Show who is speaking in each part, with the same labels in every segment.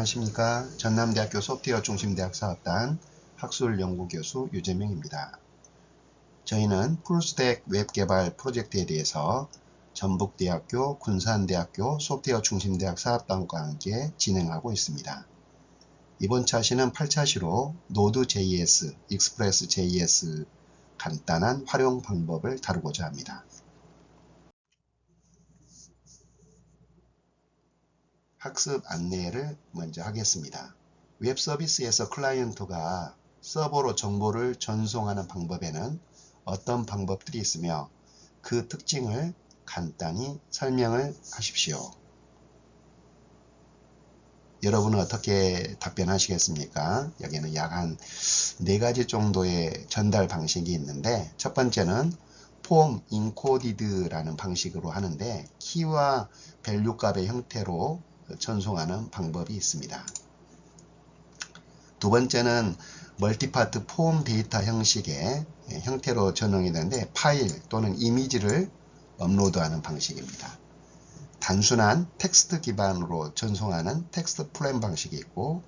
Speaker 1: 안녕하십니까. 전남대학교 소프트웨어 중심대학 사업단 학술연구교수 유재명입니다. 저희는 풀스택 웹개발 프로젝트에 대해서 전북대학교, 군산대학교 소프트웨어 중심대학 사업단과 함께 진행하고 있습니다. 이번 차시는 8차시로 Node.js, Express.js 간단한 활용 방법을 다루고자 합니다. 학습 안내를 먼저 하겠습니다. 웹 서비스에서 클라이언트가 서버로 정보를 전송하는 방법에는 어떤 방법들이 있으며 그 특징을 간단히 설명을 하십시오. 여러분은 어떻게 답변하시겠습니까? 여기는 약 한 4가지 정도의 전달 방식이 있는데, 첫 번째는 폼 인코디드라는 방식으로 하는데 키와 밸류 값의 형태로 전송하는 방법이 있습니다. 두 번째는 멀티파트 폼 데이터 형식의 형태로 전송이 되는데 파일 또는 이미지를 업로드하는 방식입니다. 단순한 텍스트 기반으로 전송하는 텍스트 플레인 방식이 있고,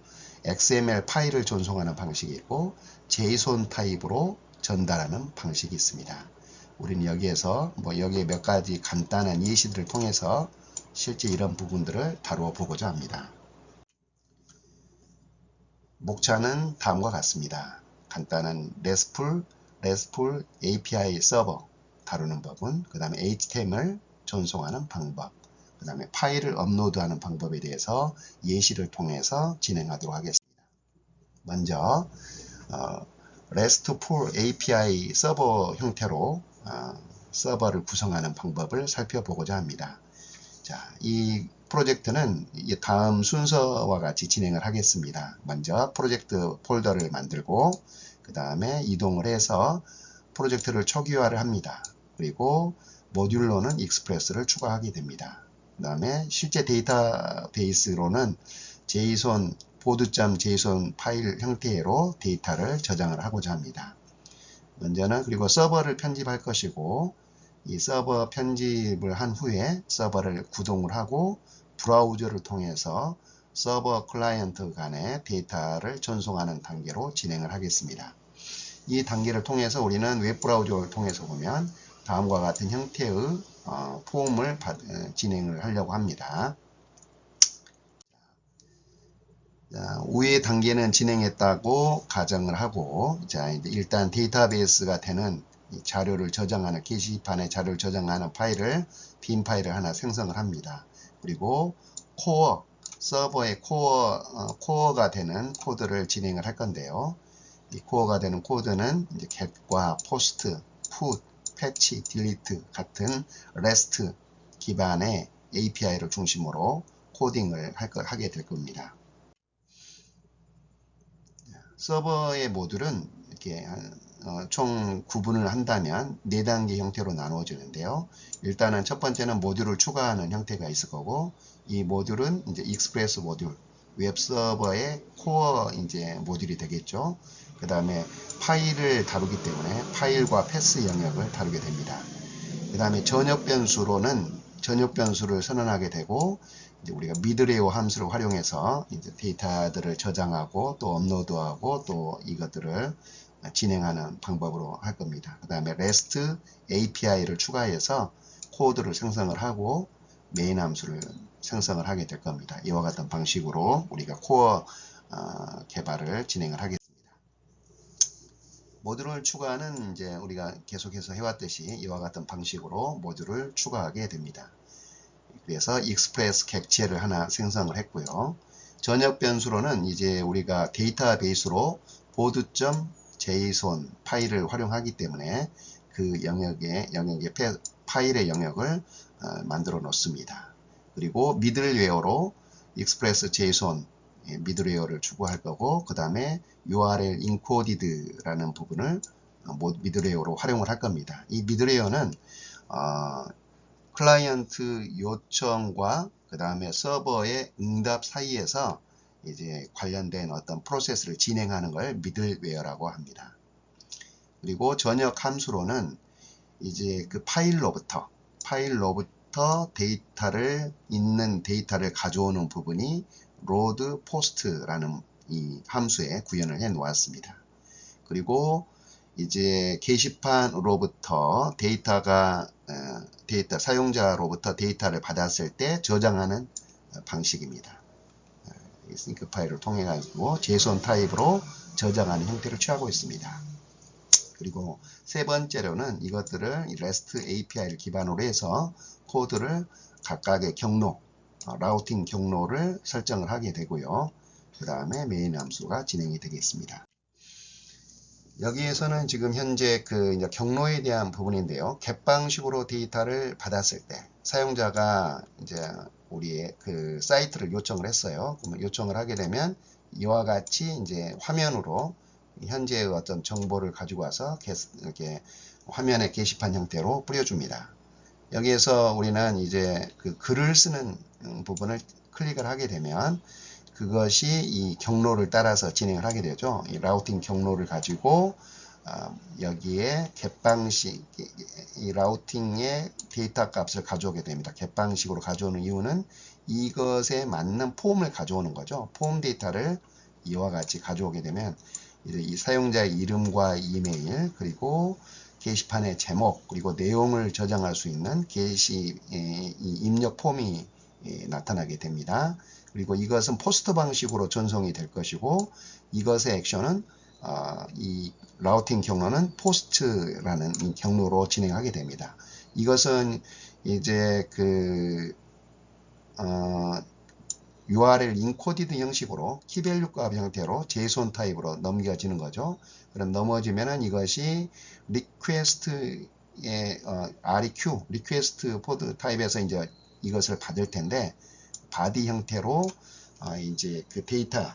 Speaker 1: XML 파일을 전송하는 방식이 있고, JSON 타입으로 전달하는 방식이 있습니다. 우리는 여기에서 여기에 몇 가지 간단한 예시들을 통해서 실제 이런 부분들을 다루어 보고자 합니다. 목차는 다음과 같습니다. 간단한 RESTful API 서버 다루는 부분, 그 다음에 HTML 전송하는 방법, 그 다음에 파일을 업로드하는 방법에 대해서 예시를 통해서 진행하도록 하겠습니다. 먼저 RESTful API 서버 형태로 서버를 구성하는 방법을 살펴보고자 합니다. 자, 이 프로젝트는 다음 순서와 같이 진행을 하겠습니다. 먼저 프로젝트 폴더를 만들고 그 다음에 이동을 해서 프로젝트를 초기화를 합니다. 그리고 모듈로는 익스프레스를 추가하게 됩니다. 그 다음에 실제 데이터베이스로는 JSON, board.json 파일 형태로 데이터를 저장을 하고자 합니다. 먼저는 그리고 서버를 편집할 것이고, 이 서버 편집을 한 후에 서버를 구동을 하고 브라우저를 통해서 서버 클라이언트 간의 데이터를 전송하는 단계로 진행을 하겠습니다. 이 단계를 통해서 우리는 웹브라우저를 통해서 보면 다음과 같은 형태의 폼을 진행을 하려고 합니다. 자, 위의 단계는 진행했다고 가정을 하고, 자, 이제 일단 데이터베이스가 되는 자료를 저장하는 게시판에 자료를 저장하는 파일을 빈 파일을 하나 생성을 합니다. 그리고 코어 서버의 코어가 되는 코드를 진행을 할 건데요. 이 코어가 되는 코드는 이제 get과 post, put, patch, delete 같은 REST 기반의 API를 중심으로 코딩을 하게 될 겁니다. 서버의 모듈은 이렇게 총 구분을 한다면 4단계 형태로 나누어지는데요. 일단은 첫 번째는 모듈을 추가하는 형태가 있을 거고, 이 모듈은 이제 익스프레스 모듈, 웹 서버의 코어 이제 모듈이 되겠죠. 그 다음에 파일을 다루기 때문에 파일과 패스 영역을 다루게 됩니다. 그 다음에 전역 변수를 선언하게 되고, 이제 우리가 미드레이어 함수를 활용해서 이제 데이터들을 저장하고 또 업로드하고 또 이것들을 진행하는 방법으로 할 겁니다. 그 다음에 REST API를 추가해서 코드를 생성을 하고 메인 함수를 생성을 하게 될 겁니다. 이와 같은 방식으로 우리가 코어 개발을 진행을 하겠습니다. 모듈을 추가하는 이제 우리가 계속해서 해왔듯이 이와 같은 방식으로 모듈을 추가하게 됩니다. 그래서 익스프레스 객체를 하나 생성을 했고요. 전역 변수로는 이제 우리가 데이터베이스로 board.json 파일을 활용하기 때문에 그 영역의 파일의 영역을 만들어 놓습니다. 그리고 미들웨어로 Express.json 미들웨어를 추구할 거고, 그 다음에 URL encoded라는 부분을 미들웨어로 활용을 할 겁니다. 이 미들웨어는 클라이언트 요청과 그 다음에 서버의 응답 사이에서 이제 관련된 어떤 프로세스를 진행하는 걸 미들웨어라고 합니다. 그리고 전역 함수로는 이제 그 파일로부터 데이터를 가져오는 부분이 load post라는 이 함수에 구현을 해 놓았습니다. 그리고 이제 게시판으로부터 사용자로부터 데이터를 받았을 때 저장하는 방식입니다. 싱크 파일을 통해 가지고 JSON 타입으로 저장하는 형태를 취하고 있습니다. 그리고 세 번째로는 이것들을 REST API를 기반으로 해서 코드를 각각의 경로, 라우팅 경로를 설정을 하게 되고요. 그 다음에 메인 함수가 진행이 되겠습니다. 여기에서는 지금 현재 이제 경로에 대한 부분인데요. 겟 방식으로 데이터를 받았을 때 사용자가 이제 우리의 사이트를 요청을 했어요. 그러면 요청을 하게 되면 이와 같이 이제 화면으로 현재의 어떤 정보를 가지고 와서 이렇게 화면의 게시판 형태로 뿌려줍니다. 여기에서 우리는 이제 글을 쓰는 부분을 클릭을 하게 되면 그것이 이 경로를 따라서 진행을 하게 되죠. 이 라우팅 경로를 가지고 여기에 겟 방식, 이 라우팅의 데이터 값을 가져오게 됩니다. 겟 방식으로 가져오는 이유는 이것에 맞는 폼을 가져오는 거죠. 폼 데이터를 이와 같이 가져오게 되면 이 사용자의 이름과 이메일, 그리고 게시판의 제목, 그리고 내용을 저장할 수 있는 이 입력 폼이 나타나게 됩니다. 그리고 이것은 포스트 방식으로 전송이 될 것이고, 이것의 액션은 이 라우팅 경로는 포스트라는 이 경로로 진행하게 됩니다. 이것은 이제 URL 인코디드 형식으로 키밸류 값 형태로 JSON 타입으로 넘겨지는 거죠. 그럼 넘어지면은 이것이 리퀘스트의 REQ, 리퀘스트 포드 타입에서 이제 이것을 받을 텐데, 바디 형태로 이제 데이터,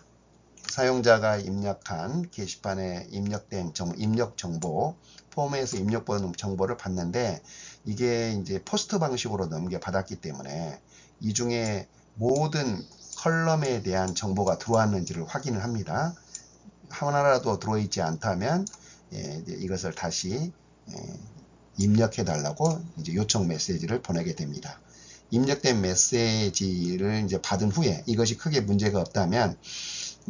Speaker 1: 사용자가 입력한 게시판에 입력된 입력 정보, 폼에서 입력받은 정보를 받는데, 이게 이제 포스트 방식으로 넘겨받았기 때문에 이 중에 모든 컬럼에 대한 정보가 들어왔는지를 확인을 합니다. 하나라도 들어있지 않다면 이것을 다시 입력해 달라고 이제 요청 메시지를 보내게 됩니다. 입력된 메시지를 이제 받은 후에 이것이 크게 문제가 없다면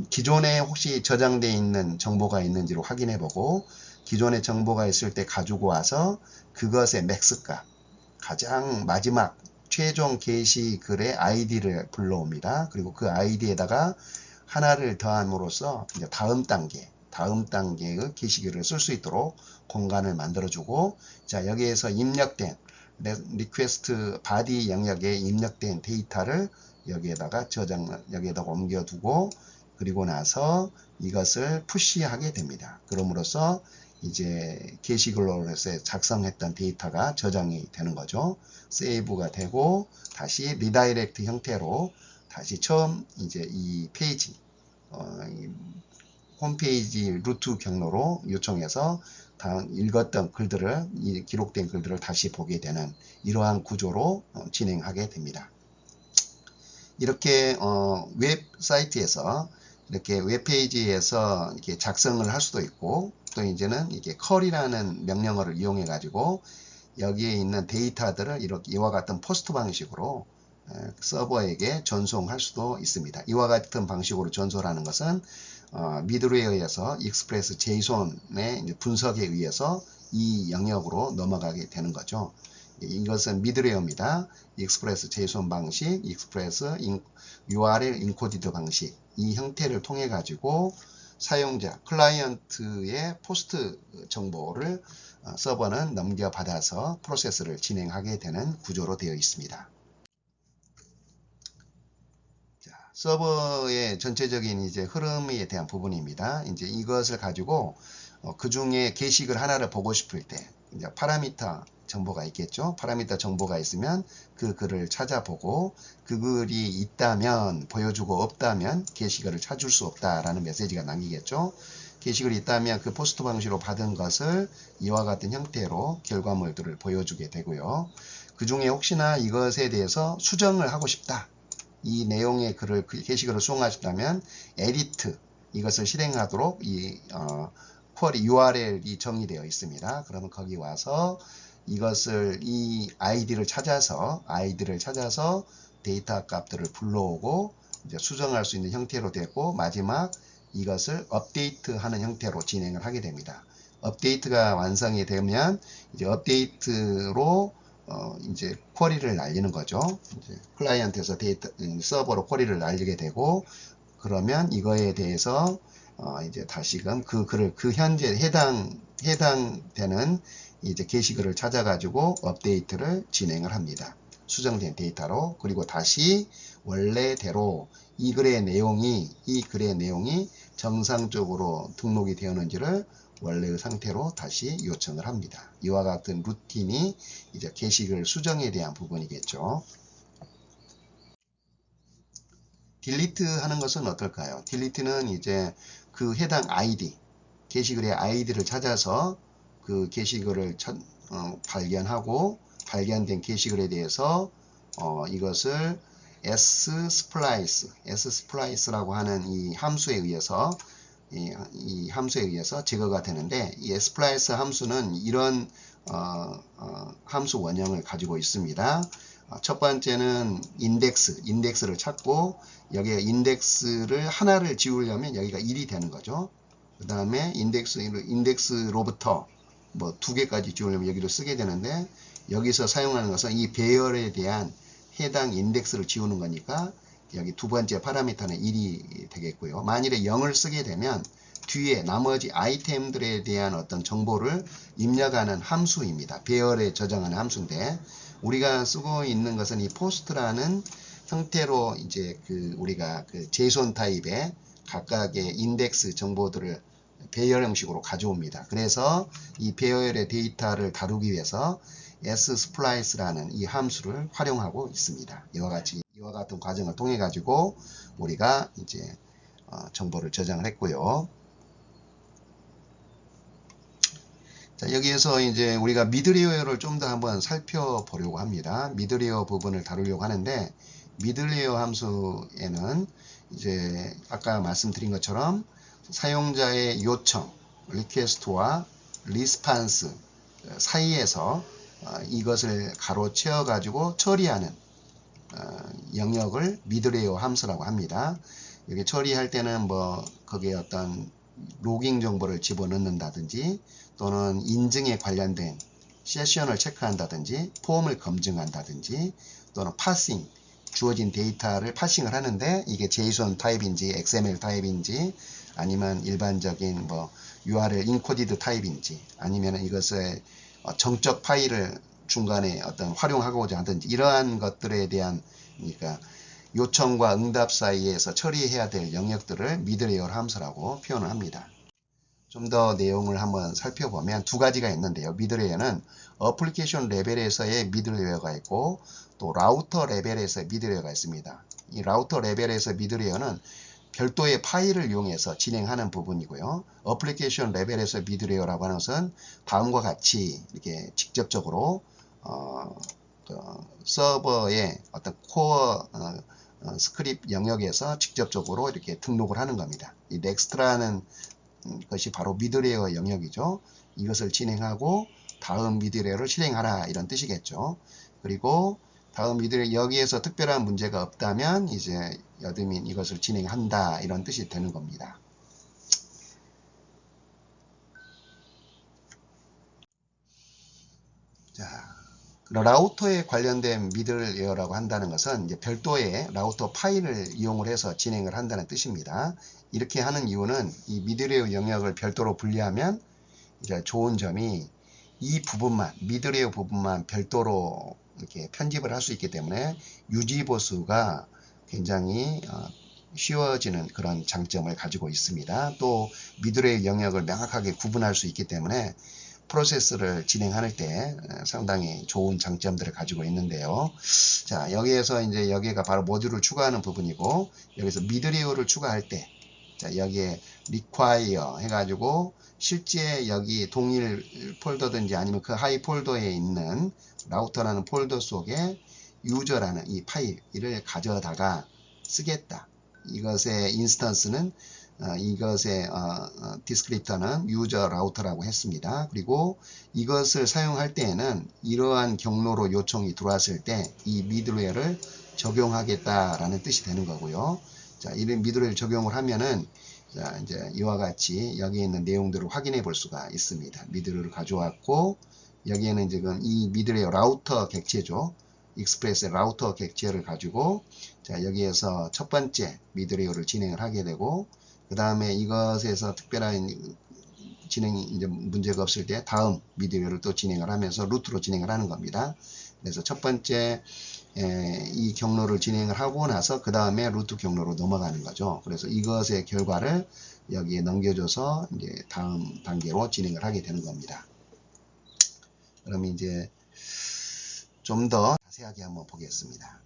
Speaker 1: 기존에 혹시 저장되어 있는 정보가 있는지를 확인해 보고, 기존에 정보가 있을 때 가지고 와서 그것의 맥스값, 가장 마지막 최종 게시글의 아이디를 불러옵니다. 그리고 그 아이디에다가 하나를 더함으로써 이제 다음 단계의 게시글을 쓸 수 있도록 공간을 만들어주고, 자, 여기에서 입력된 리퀘스트 바디 영역에 입력된 데이터를 여기에다가 여기에다가 옮겨두고, 그리고 나서 이것을 푸시하게 됩니다. 그럼으로써 이제 게시글로 해서 작성했던 데이터가 저장이 되는 거죠. 세이브가 되고 다시 리다이렉트 형태로 다시 처음 이제 이 페이지 홈페이지 루트 경로로 요청해서 읽었던 글들을, 기록된 글들을 다시 보게 되는 이러한 구조로 진행하게 됩니다. 이렇게 웹사이트에서 이렇게 웹페이지에서 이렇게 작성을 할 수도 있고, 또 이제는 이게 컬이라는 명령어를 이용해 가지고 여기에 있는 데이터들을 이렇게 이와 같은 포스트 방식으로 서버에게 전송할 수도 있습니다. 이와 같은 방식으로 전송하는 것은 미드웨어에서 익스프레스 JSON의 분석에 의해서 이 영역으로 넘어가게 되는 거죠. 이것은 미드웨어입니다. 익스프레스 JSON 방식, 익스프레스 URL 인코디드 방식, 이 형태를 통해 가지고 사용자, 클라이언트의 포스트 정보를 서버는 넘겨받아서 프로세스를 진행하게 되는 구조로 되어 있습니다. 자, 서버의 전체적인 이제 흐름에 대한 부분입니다. 이제 이것을 가지고 그 중에 게시글 하나를 보고 싶을 때 이제 파라미터 정보가 있겠죠. 파라미터 정보가 있으면 그 글을 찾아보고, 그 글이 있다면 보여주고 없다면 게시글을 찾을 수 없다라는 메시지가 남기겠죠. 게시글이 있다면 그 포스트 방식으로 받은 것을 이와 같은 형태로 결과물들을 보여주게 되고요. 그 중에 혹시나 이것에 대해서 수정을 하고 싶다, 이 내용의 글을 게시글을 수정하셨다면 에디트, 이것을 실행하도록 이 쿼리 URL이 정의되어 있습니다. 그러면 거기 와서 이것을 이 아이디를 찾아서 데이터 값들을 불러오고, 이제 수정할 수 있는 형태로 되고, 마지막 이것을 업데이트하는 형태로 진행을 하게 됩니다. 업데이트가 완성이 되면 이제 업데이트로 이제 쿼리를 날리는 거죠. 이제 클라이언트에서 서버로 쿼리를 날리게 되고, 그러면 이거에 대해서 이제 다시금 그 글을 현재 해당되는 이제 게시글을 찾아가지고 업데이트를 진행을 합니다. 수정된 데이터로. 그리고 다시 원래대로 이 글의 내용이 정상적으로 등록이 되었는지를 원래의 상태로 다시 요청을 합니다. 이와 같은 루틴이 이제 게시글 수정에 대한 부분이겠죠. 딜리트 하는 것은 어떨까요? 딜리트는 이제 그 해당 아이디, 게시글의 아이디를 찾아서 그 게시글을 발견하고, 발견된 게시글에 대해서 이것을 splice라고 하는 이 함수에 의해서 제거가 되는데, 이 splice 함수는 이런 함수 원형을 가지고 있습니다. 첫 번째는 인덱스를 찾고, 여기에 인덱스를 하나를 지우려면 여기가 1이 되는 거죠. 그 다음에 인덱스로부터 뭐 2개까지 지우려면 여기를 쓰게 되는데, 여기서 사용하는 것은 이 배열에 대한 해당 인덱스를 지우는 거니까 여기 두 번째 파라미터는 1이 되겠고요. 만일에 0을 쓰게 되면 뒤에 나머지 아이템들에 대한 어떤 정보를 입력하는 함수입니다. 배열에 저장하는 함수인데, 우리가 쓰고 있는 것은 이 포스트라는 형태로 이제 우리가 JSON 타입의 각각의 인덱스 정보들을 배열 형식으로 가져옵니다. 그래서 이 배열의 데이터를 다루기 위해서 sSplice라는 이 함수를 활용하고 있습니다. 이와 같은 과정을 통해 가지고 우리가 이제 정보를 저장을 했고요. 자, 여기에서 이제 우리가 미드레이어를 좀 더 한번 살펴보려고 합니다. 미드레이어 부분을 다루려고 하는데, 미드레이어 함수에는 이제 아까 말씀드린 것처럼 사용자의 요청, 리퀘스트와 리스판스 사이에서 이것을 가로채어 가지고 처리하는 영역을 미드레이어 함수라고 합니다. 여기 처리할 때는 뭐 거기에 어떤 로깅 정보를 집어넣는다든지, 또는 인증에 관련된 세션을 체크한다든지, 폼을 검증한다든지, 또는 파싱, 주어진 데이터를 파싱을 하는데 이게 JSON 타입인지 XML 타입인지, 아니면 일반적인 뭐 URL 인코디드 타입인지, 아니면 이것의 정적 파일을 중간에 어떤 활용하고자 하든지, 이러한 것들에 대한, 그러니까 요청과 응답 사이에서 처리해야 될 영역들을 미드레이어 함수라고 표현을 합니다. 좀 더 내용을 한번 살펴보면 두 가지가 있는데요. 미드레이어는 어플리케이션 레벨에서의 미드레이어가 있고, 또 라우터 레벨에서의 미드레이어가 있습니다. 이 라우터 레벨에서 미드레이어는 별도의 파일을 이용해서 진행하는 부분이고요. 어플리케이션 레벨에서 미드레이어라고 하는 것은 다음과 같이 이렇게 직접적으로 서버의 어떤 코어 스크립트 영역에서 직접적으로 이렇게 등록을 하는 겁니다. 이 넥스트라는 것이 바로 미드레이어 영역이죠. 이것을 진행하고 다음 미드레이어를 실행하라, 이런 뜻이겠죠. 그리고 다음 미드레이어, 여기에서 특별한 문제가 없다면 이제 여드민 이것을 진행한다, 이런 뜻이 되는 겁니다. 자, 라우터에 관련된 미드레이어라고 한다는 것은 이제 별도의 라우터 파일을 이용을 해서 진행을 한다는 뜻입니다. 이렇게 하는 이유는 이 미드레이어 영역을 별도로 분리하면 이제 좋은 점이, 이 부분만, 미드레이어 부분만 별도로 이렇게 편집을 할 수 있기 때문에 유지 보수가 굉장히 쉬워지는 그런 장점을 가지고 있습니다. 또 미드레이어 영역을 명확하게 구분할 수 있기 때문에 프로세스를 진행할 때 상당히 좋은 장점들을 가지고 있는데요. 자, 여기에서 이제 여기가 바로 모듈을 추가하는 부분이고, 여기서 미드레이어를 추가할 때, 자, 여기에 require 해가지고 실제 여기 동일 폴더든지 아니면 그 하이 폴더에 있는 라우터라는 폴더 속에 유저라는 이 파일을 가져다가 쓰겠다. 이것의 인스턴스는 이것의 디스크립터는 유저 라우터라고 했습니다. 그리고 이것을 사용할 때에는 이러한 경로로 요청이 들어왔을 때 이 미드웨어를 적용하겠다라는 뜻이 되는 거고요. 자, 이런 미드웨어를 적용을 하면은 자, 이제 이와 같이 여기에 있는 내용들을 확인해 볼 수가 있습니다. 미드웨어를 가져왔고 여기에는 지금 이 미드웨어 라우터 객체죠. 익스프레스 라우터 객체를 가지고 자, 여기에서 첫 번째 미드웨어를 진행을 하게 되고 그 다음에 이것에서 특별한 진행이 이제 문제가 없을 때 다음 미드웨어를 또 진행을 하면서 루트로 진행을 하는 겁니다. 그래서 첫 번째 이 경로를 진행을 하고 나서 그 다음에 루트 경로로 넘어가는 거죠. 그래서 이것의 결과를 여기에 넘겨줘서 이제 다음 단계로 진행을 하게 되는 겁니다. 그럼 이제 좀 더 자세하게 한번 보겠습니다.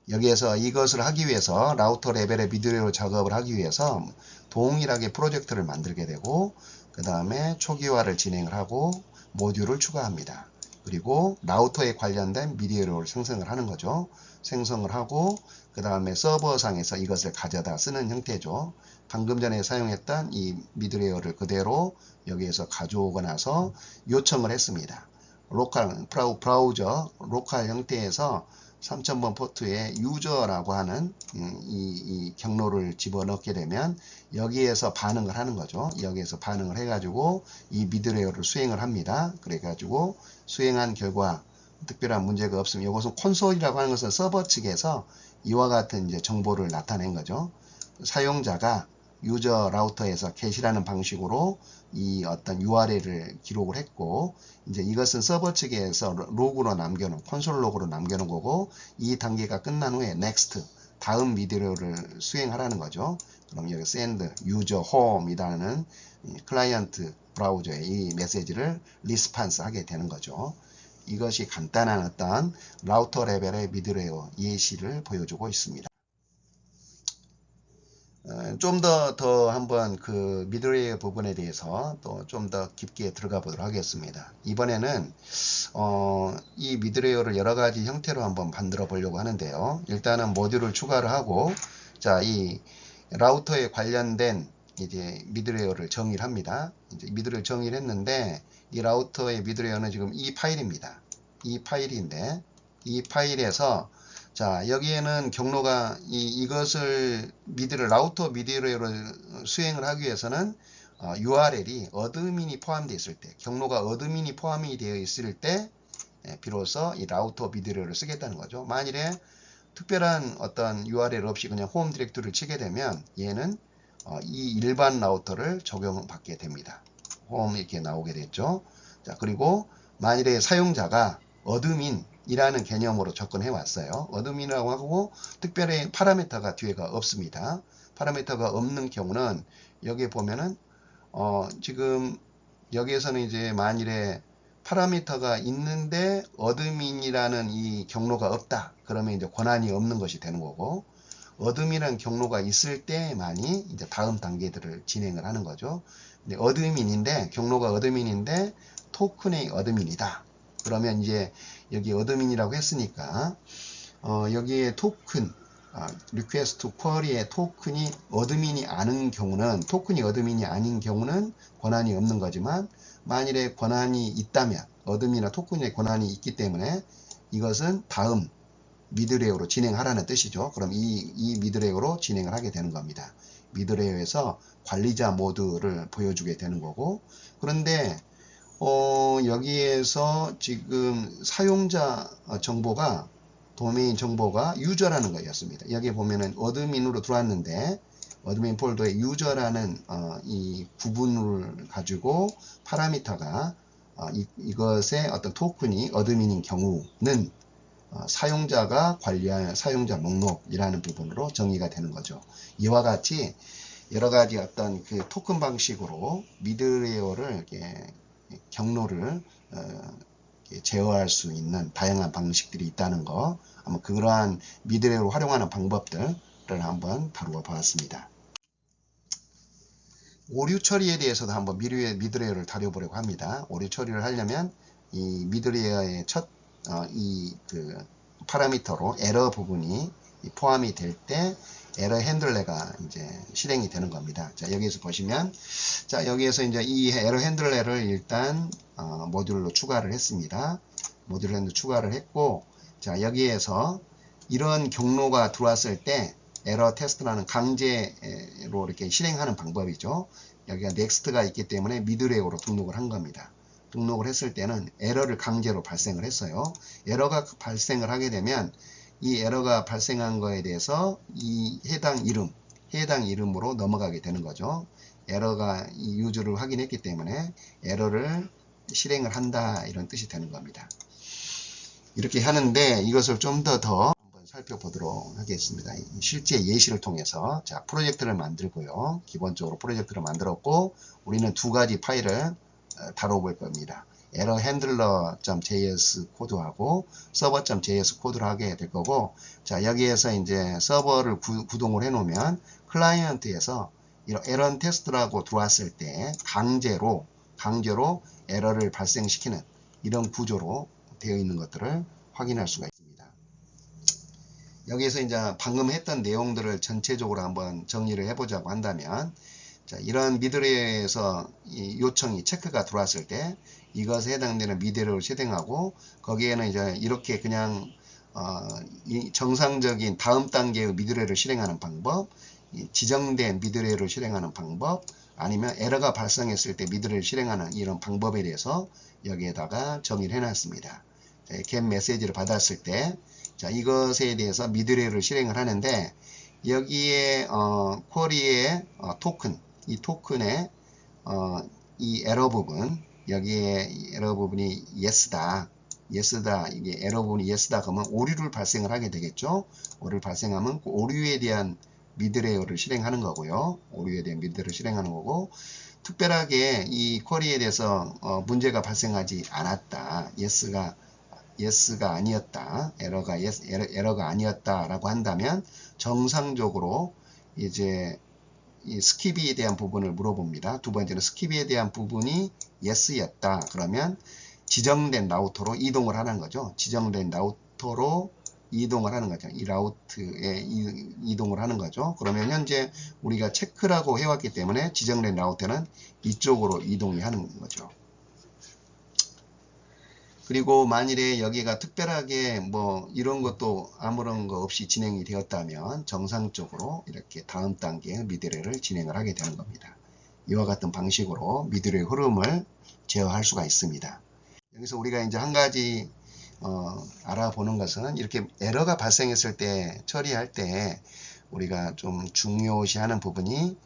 Speaker 1: 여기에서 이것을 하기 위해서 라우터 레벨의 미드웨어 작업을 하기 위해서 동일하게 프로젝트를 만들게 되고 그 다음에 초기화를 진행을 하고 모듈을 추가합니다. 그리고 라우터에 관련된 미드웨어를 생성을 하는 거죠. 생성을 하고 그 다음에 서버상에서 이것을 가져다 쓰는 형태죠. 방금 전에 사용했던 이 미드웨어를 그대로 여기에서 가져오고 나서 요청을 했습니다. 로컬 브라우저 로컬 형태에서 3000번 포트에 유저라고 하는 이 경로를 집어넣게 되면 여기에서 반응을 하는 거죠. 여기에서 반응을 해가지고 이 미드웨어를 수행을 합니다. 그래가지고 수행한 결과 특별한 문제가 없으면 이것은 콘솔이라고 하는 것은 서버 측에서 이와 같은 이제 정보를 나타낸 거죠. 사용자가 유저 라우터에서 게시라는 방식으로 이 어떤 URL을 기록을 했고 이제 이것은 서버 측에서 로그로 남겨놓은 콘솔 로그로 남겨놓은 거고 이 단계가 끝난 후에 next 다음 미드웨어를 수행하라는 거죠. 그럼 여기 send user home이라는 클라이언트 브라우저에 이 메시지를 리스판스 하게 되는 거죠. 이것이 간단한 어떤 라우터 레벨의 미드웨어 예시를 보여주고 있습니다. 좀 더 한번 그 미드웨어 부분에 대해서 또 좀 더 깊게 들어가 보도록 하겠습니다. 이번에는 이 미드웨어를 여러 가지 형태로 한번 만들어 보려고 하는데요. 일단은 모듈을 추가를 하고 자, 이 라우터에 관련된 이제 미드웨어를 정의를 합니다. 이제 미드웨어를 정의를 했는데 이 라우터의 미드웨어는 지금 이 파일입니다. 이 파일인데 이 파일에서 자, 여기에는 경로가 이것을 라우터 미드웨어를 수행을 하기 위해서는 URL이 어드민이 포함되어 있을 때, 경로가 어드민이 포함이 되어 있을 때 비로소 이 라우터 미드웨어를 쓰겠다는 거죠. 만일에 특별한 어떤 URL 없이 그냥 홈 디렉토리를 치게 되면 얘는 이 일반 라우터를 적용받게 됩니다. 홈 이렇게 나오게 됐죠. 자, 그리고 만일에 사용자가 어드민이라는 개념으로 접근해 왔어요. 어드민이라고 하고 특별히 파라미터가 뒤에가 없습니다. 파라미터가 없는 경우는 여기에 보면은 지금 여기에서는 이제 만일에 파라미터가 있는데 어드민이라는 이 경로가 없다. 그러면 이제 권한이 없는 것이 되는 거고 어드민이라는 경로가 있을 때만이 이제 다음 단계들을 진행을 하는 거죠. 근데 어드민인데 경로가 어드민인데 토큰의 어드민이다. 그러면 이제 여기 어드민이라고 했으니까 여기에 토큰 리퀘스트 쿼리의 토큰이 어드민이 아닌 경우는 토큰이 어드민이 아닌 경우는 권한이 없는 거지만 만일에 권한이 있다면 어드민이나 토큰의 권한이 있기 때문에 이것은 다음 미드웨어로 진행하라는 뜻이죠. 그럼 이 미드웨어로 진행을 하게 되는 겁니다. 미드웨어에서 관리자 모드를 보여주게 되는 거고 그런데 여기에서 지금 사용자 정보가 도메인 정보가 유저라는 거였습니다. 여기 보면은 어드민으로 들어왔는데 어드민 폴더에 유저라는 이 구분을 가지고 파라미터가 이것의 어떤 토큰이 어드민인 경우는 사용자가 관리할 사용자 목록이라는 부분으로 정의가 되는 거죠. 이와 같이 여러 가지 어떤 그 토큰 방식으로 미드웨어를 이렇게 경로를 제어할 수 있는 다양한 방식들이 있다는 거, 한번 그러한 미드웨어를 활용하는 방법들을 한번 다루어 보았습니다. 오류 처리에 대해서도 한번 미드웨어를 다뤄보려고 합니다. 오류 처리를 하려면 이 미드웨어의 첫 그 파라미터로 에러 부분이 포함이 될 때 에러 핸들러가 이제 실행이 되는 겁니다. 자, 여기에서 보시면, 자, 여기에서 이제 이 에러 핸들러를 일단 모듈로 추가를 했습니다. 모듈로 추가를 했고, 자, 여기에서 이런 경로가 들어왔을 때 에러 테스트라는 강제로 이렇게 실행하는 방법이죠. 여기가 넥스트가 있기 때문에 미드렉으로 등록을 한 겁니다. 등록을 했을 때는 에러를 강제로 발생을 했어요. 에러가 발생을 하게 되면 이 에러가 발생한 거에 대해서 이 해당 이름으로 넘어가게 되는 거죠. 에러가 이 유저를 확인했기 때문에 에러를 실행을 한다, 이런 뜻이 되는 겁니다. 이렇게 하는데 이것을 좀 더 한번 살펴보도록 하겠습니다. 실제 예시를 통해서, 자, 프로젝트를 만들고요. 기본적으로 프로젝트를 만들었고, 우리는 두 가지 파일을 다뤄볼 겁니다. errorhandler.js 코드하고 server.js 코드를 하게 될 거고, 자, 여기에서 이제 서버를 구동을 해 놓으면 클라이언트에서 이런 에러 테스트라고 들어왔을 때 강제로 에러를 발생시키는 이런 구조로 되어 있는 것들을 확인할 수가 있습니다. 여기에서 이제 방금 했던 내용들을 전체적으로 한번 정리를 해보자고 한다면, 자, 이런 미드레에서 요청이 체크가 들어왔을 때 이것에 해당되는 미드레를 실행하고, 거기에는 이제 이렇게 그냥 이 정상적인 다음 단계의 미드레를 실행하는 방법, 지정된 미드레를 실행하는 방법, 아니면 에러가 발생했을 때 미드레를 실행하는 이런 방법에 대해서 여기에다가 정의를 해놨습니다. get 메시지를 받았을 때, 자, 이것에 대해서 미드레를 실행을 하는데, 여기에 쿼리의 토큰, 이 토큰의 이 에러 부분, 여기에 에러 부분이 yes다, 이게 에러 부분이 yes다 그러면 오류를 발생을 하게 되겠죠. 오류를 발생하면 그 오류에 대한 미드레어를 실행하는 거고요. 오류에 대한 미드레어를 실행하는 거고, 특별하게 이 쿼리에 대해서 문제가 발생하지 않았다, yes가 아니었다, 에러가 아니었다라고 한다면 정상적으로 이제 이 스킵에 대한 부분을 물어봅니다. 두 번째는 스킵에 대한 부분이 yes였다. 그러면 지정된 라우터로 이동을 하는 거죠. 지정된 라우터로 이동을 하는 거죠. 이 라우트에 이동을 하는 거죠. 그러면 현재 우리가 체크라고 해왔기 때문에 지정된 라우터는 이쪽으로 이동이 하는 거죠. 그리고 만일에 여기가 특별하게 뭐 이런 것도 아무런 거 없이 진행이 되었다면 정상적으로 이렇게 다음 단계의 미드레를 진행을 하게 되는 겁니다. 이와 같은 방식으로 미드레의 흐름을 제어할 수가 있습니다. 여기서 우리가 이제 한 가지 알아보는 것은, 이렇게 에러가 발생했을 때 처리할 때 우리가 좀 중요시하는 부분이,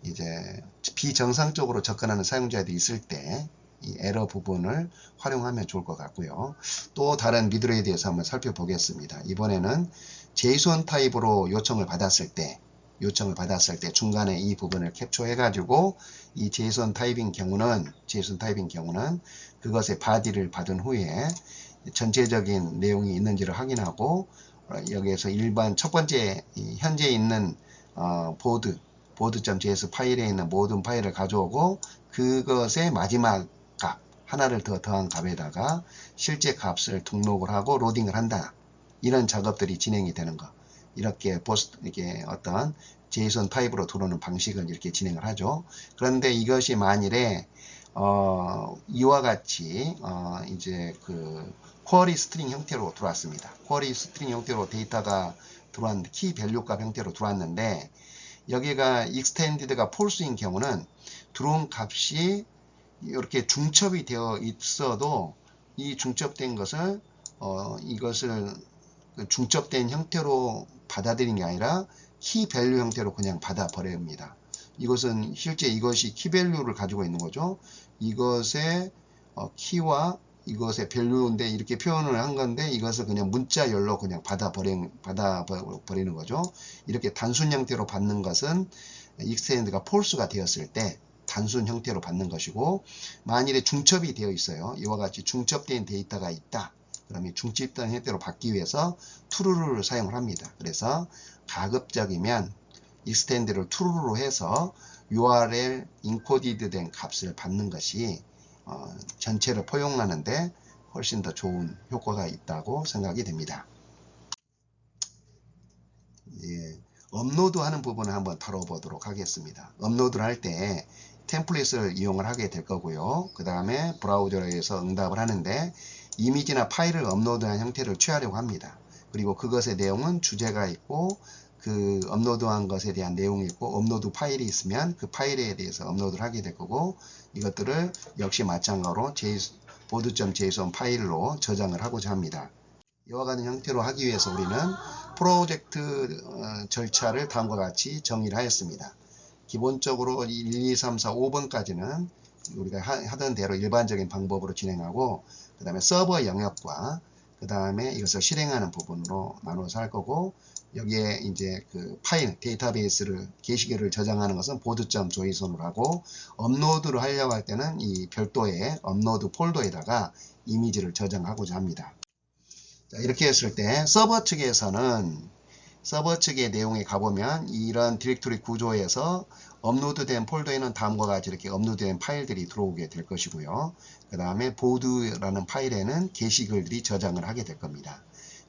Speaker 1: 이제 비정상적으로 접근하는 사용자들이 있을 때 이 에러 부분을 활용하면 좋을 것 같고요. 또 다른 미드레에 대해서 한번 살펴보겠습니다. 이번에는 JSON 타입으로 요청을 받았을 때 중간에 이 부분을 캡처해 가지고 이 JSON 타입인 경우는 그것의 바디를 받은 후에 전체적인 내용이 있는지를 확인하고, 여기에서 일반 첫 번째 현재 있는 board.js 파일에 있는 모든 파일을 가져오고, 그것의 마지막 값 하나를 더한 값에다가 실제 값을 등록을 하고 로딩을 한다. 이런 작업들이 진행이 되는 거. 이렇게 어떤 JSON 타입으로 들어오는 방식은 이렇게 진행을 하죠. 그런데 이것이 만일에 이와 같이 이제 그 쿼리 스트링 형태로 들어왔습니다. 쿼리 스트링 형태로 데이터가 들어왔는데, 키 밸류 값 형태로 들어왔는데, 여기가 extended가 false인 경우는 들어온 값이 이렇게 중첩이 되어 있어도 이 중첩된 것을 이것을 중첩된 형태로 받아들이는 게 아니라 키 밸류 형태로 그냥 받아버립니다. 이것은 실제 이것이 키 밸류를 가지고 있는 거죠. 이것의 키와 이것의 밸류인데 이렇게 표현을 한 건데, 이것을 그냥 문자열로 그냥 받아버리는 거죠. 이렇게 단순 형태로 받는 것은 extend가 false가 되었을 때 단순 형태로 받는 것이고, 만일에 중첩이 되어 있어요. 이와 같이 중첩된 데이터가 있다. 그러면 중첩된 형태로 받기 위해서 true를 사용을 합니다. 그래서 가급적이면 extend를 true로 해서 URL encoded 된 값을 받는 것이 전체를 포용하는데 훨씬 더 좋은 효과가 있다고 생각이 됩니다. 예. 업로드하는 부분을 한번 다뤄보도록 하겠습니다. 업로드를 할 때 템플릿을 이용을 하게 될 거고요. 그 다음에 브라우저에서 응답을 하는데 이미지나 파일을 업로드한 형태를 취하려고 합니다. 그리고 그것의 내용은 주제가 있고 그 업로드한 것에 대한 내용이 있고 업로드 파일이 있으면 그 파일에 대해서 업로드를 하게 될 거고 이것들을 역시 마찬가지로 보드.json 파일로 저장을 하고자 합니다. 이와 같은 형태로 하기 위해서 우리는 프로젝트 절차를 다음과 같이 정의를 하였습니다. 기본적으로 1, 2, 3, 4, 5번까지는 우리가 하던 대로 일반적인 방법으로 진행하고 그 다음에 서버 영역과 그 다음에 이것을 실행하는 부분으로 나눠서 할 거고 여기에 이제 그 파일 데이터베이스를 게시글을 저장하는 것은 보드.json으로 하고 업로드를 하려고 할 때는 이 별도의 업로드 폴더에다가 이미지를 저장하고자 합니다. 자, 이렇게 했을 때 서버 측에서는 서버 측의 내용에 가보면 이런 디렉토리 구조에서 업로드된 폴더에는 다음과 같이 이렇게 업로드된 파일들이 들어오게 될 것이고요. 그 다음에 보드라는 파일에는 게시글들이 저장을 하게 될 겁니다.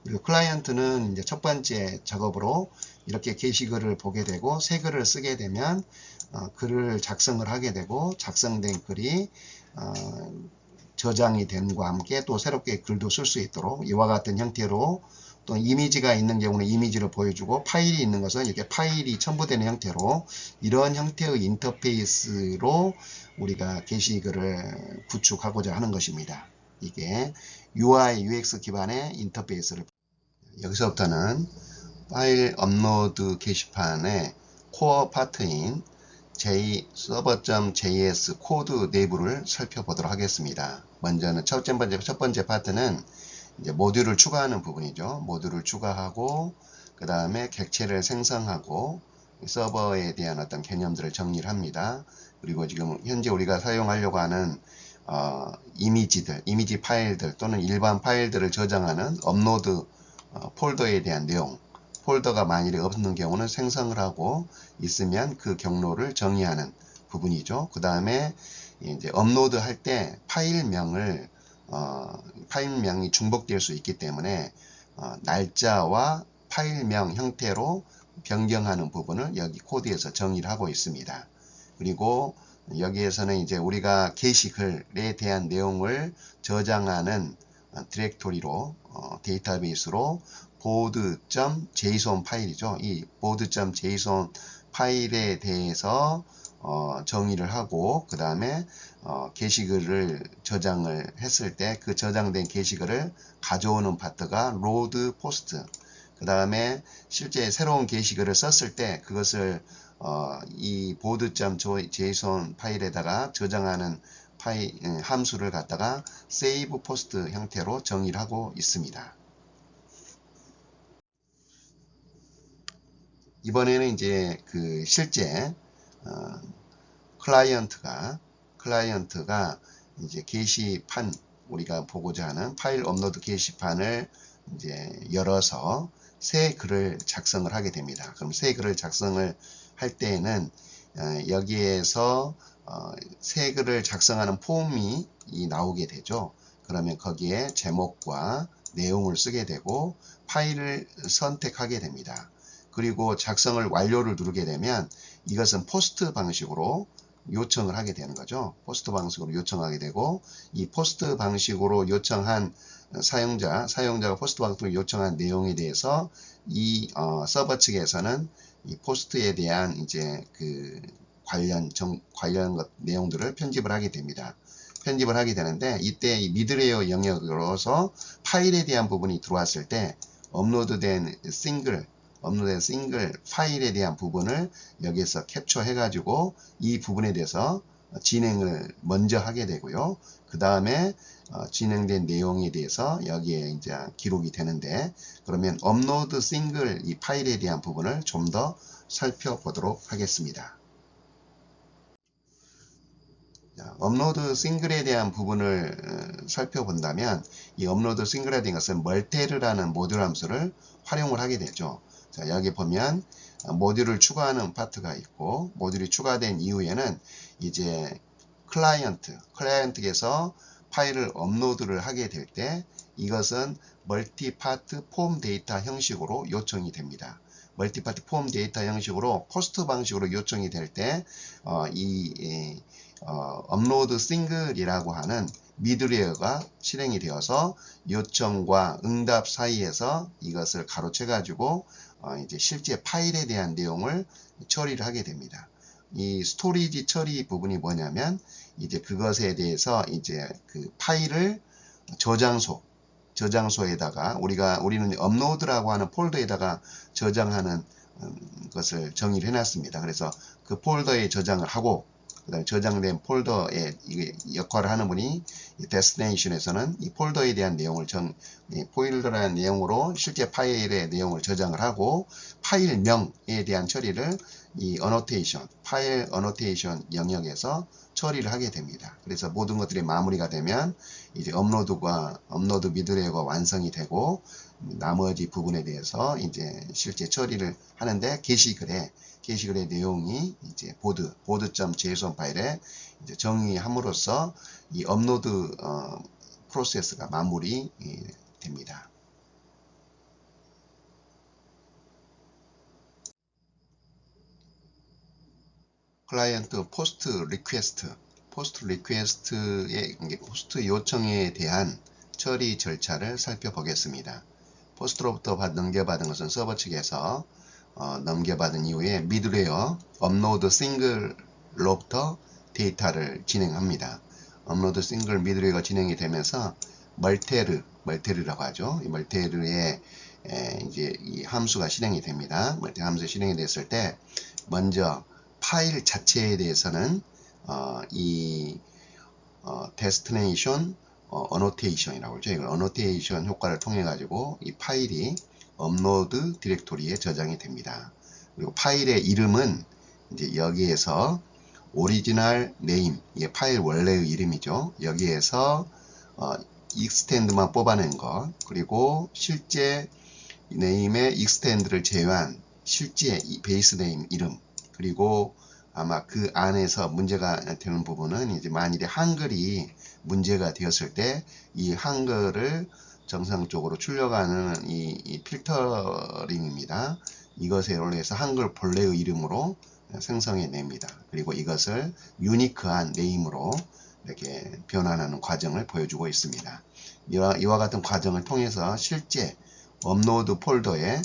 Speaker 1: 그리고 클라이언트는 이제 첫 번째 작업으로 이렇게 게시글을 보게 되고 새 글을 쓰게 되면 글을 작성을 하게 되고 작성된 글이 저장이 됨과 함께 또 새롭게 글도 쓸 수 있도록 이와 같은 형태로 또 이미지가 있는 경우는 이미지를 보여주고 파일이 있는 것은 이렇게 파일이 첨부되는 형태로 이런 형태의 인터페이스로 우리가 게시글을 구축하고자 하는 것입니다. 이게 UI, UX 기반의 인터페이스를 여기서부터는 파일 업로드 게시판의 코어 파트인 server.js 코드 내부를 살펴보도록 하겠습니다. 먼저는 첫 번째 파트는 이제 모듈을 추가하는 부분이죠. 모듈을 추가하고 그 다음에 객체를 생성하고 서버에 대한 어떤 개념들을 정리를 합니다. 그리고 지금 현재 우리가 사용하려고 하는 이미지들, 이미지 파일들 또는 일반 파일들을 저장하는 업로드 폴더에 대한 내용, 폴더가 만일에 없는 경우는 생성을 하고 있으면 그 경로를 정의하는 부분이죠. 그 다음에 이제 업로드 할 때 파일명이 중복될 수 있기 때문에 날짜와 파일명 형태로 변경하는 부분을 여기 코드에서 정의를 하고 있습니다. 그리고 여기에서는 이제 우리가 게시글에 대한 내용을 저장하는 디렉토리로 데이터베이스로 board.json 파일이죠. 이 board.json 파일에 대해서 정의를 하고 그 다음에 게시글을 저장을 했을 때 그 저장된 게시글을 가져오는 파트가 load post 그 다음에 실제 새로운 게시글을 썼을 때 그것을 이 board.json 파일에다가 저장하는 함수를 갖다가 save post 형태로 정의를 하고 있습니다. 이번에는 이제 그 실제 클라이언트가 이제 게시판 우리가 보고자 하는 파일 업로드 게시판을 이제 열어서 새 글을 작성을 하게 됩니다. 그럼 새 글을 작성을 할 때에는 여기에서 새 글을 작성하는 폼이 나오게 되죠. 그러면 거기에 제목과 내용을 쓰게 되고 파일을 선택하게 됩니다. 그리고 작성을 완료를 누르게 되면 이것은 포스트 방식으로 요청을 하게 되는 거죠. 포스트 방식으로 요청하게 되고 이 포스트 방식으로 요청한 사용자가 포스트 방식으로 요청한 내용에 대해서 이 서버 측에서는 이 포스트에 대한 이제 그 관련 내용들을 편집을 하게 됩니다. 편집을 하게 되는데 이때 이 미드레이어 영역으로서 파일에 대한 부분이 들어왔을 때 업로드된 싱글 파일에 대한 부분을 여기에서 캡처해 가지고 이 부분에 대해서 진행을 먼저 하게 되고요. 그 다음에 진행된 내용에 대해서 여기에 이제 기록이 되는데 그러면 업로드 싱글 이 파일에 대한 부분을 좀 더 살펴보도록 하겠습니다. 업로드 싱글에 대한 부분을 살펴본다면 이 업로드 싱글에 대한 것은 멀테르라는 모듈 함수를 활용을 하게 되죠. 자, 여기 보면 모듈을 추가하는 파트가 있고 모듈이 추가된 이후에는 이제 클라이언트에서 파일을 업로드를 하게 될 때 이것은 멀티파트 폼 데이터 형식으로 요청이 됩니다. 멀티파티 폼 데이터 형식으로 포스트 방식으로 요청이 될 때 업로드 싱글이라고 하는 미드웨어가 실행이 되어서 요청과 응답 사이에서 이것을 가로채 가지고 이제 실제 파일에 대한 내용을 처리를 하게 됩니다. 이 스토리지 처리 부분이 뭐냐면 이제 그것에 대해서 이제 그 파일을 저장소에다가 우리는 업로드라고 하는 폴더에다가 저장하는 것을 정의를 해놨습니다. 그래서 그 폴더에 저장을 하고 그다음에 저장된 폴더의 역할을 하는 분이 데스티네이션에서는 이 폴더에 대한 내용을 폴더라는 내용으로 실제 파일의 내용을 저장을 하고 파일명에 대한 처리를 이 어노테이션, 파일 어노테이션 영역에서 처리를 하게 됩니다. 그래서 모든 것들이 마무리가 되면 이제 업로드 미드웨어가 완성이 되고 나머지 부분에 대해서 이제 실제 처리를 하는데 게시글의 내용이 이제 보드.json 파일에 이제 정의함으로써 이 업로드 프로세스가 마무리 됩니다. 클라이언트 포스트 리퀘스트의 포스트 요청에 대한 처리 절차를 살펴보겠습니다. 포스트로부터 넘겨받은 것은 서버 측에서 넘겨받은 이후에 미드웨어 업로드 싱글로부터 데이터를 진행합니다. 업로드 싱글 미드웨어가 진행이 되면서 멀테르라고 하죠. 이 멀테르의 이제 이 함수가 실행이 됩니다. 멀테르 함수 실행이 됐을 때 먼저 파일 자체에 대해서는 데스티네이션 어노테이션이라고 하죠. 이걸 어노테이션 효과를 통해 가지고 이 파일이 업로드 디렉토리에 저장이 됩니다. 그리고 파일의 이름은 이제 여기에서 오리지널 네임, 이게 파일 원래의 이름이죠. 여기에서 익스텐드만 뽑아낸 것, 그리고 실제 네임의 익스텐드를 제외한 실제 베이스 네임 이름, 그리고 아마 그 안에서 문제가 되는 부분은 이제 만일에 한글이 문제가 되었을 때 이 한글을 정상적으로 출력하는 이 필터링입니다. 이것에 의해서 한글 본래의 이름으로 생성해 냅니다. 그리고 이것을 유니크한 네임으로 이렇게 변환하는 과정을 보여주고 있습니다. 이와 같은 과정을 통해서 실제 업로드 폴더에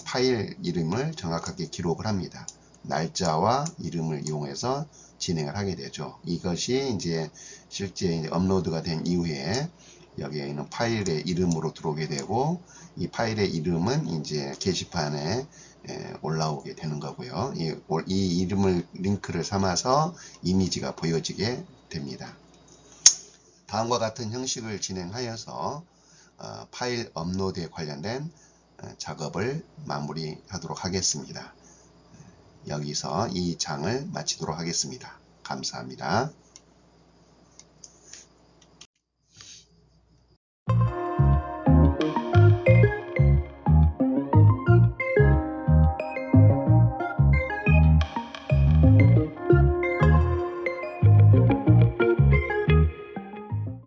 Speaker 1: 파일 이름을 정확하게 기록을 합니다. 날짜와 이름을 이용해서 진행을 하게 되죠. 이것이 이제 실제 업로드가 된 이후에 여기에 있는 파일의 이름으로 들어오게 되고 이 파일의 이름은 이제 게시판에 올라오게 되는 거고요. 이 이름을 링크를 삼아서 이미지가 보여지게 됩니다. 다음과 같은 형식을 진행하여서 파일 업로드에 관련된 작업을 마무리하도록 하겠습니다. 여기서 이 장을 마치도록 하겠습니다. 감사합니다.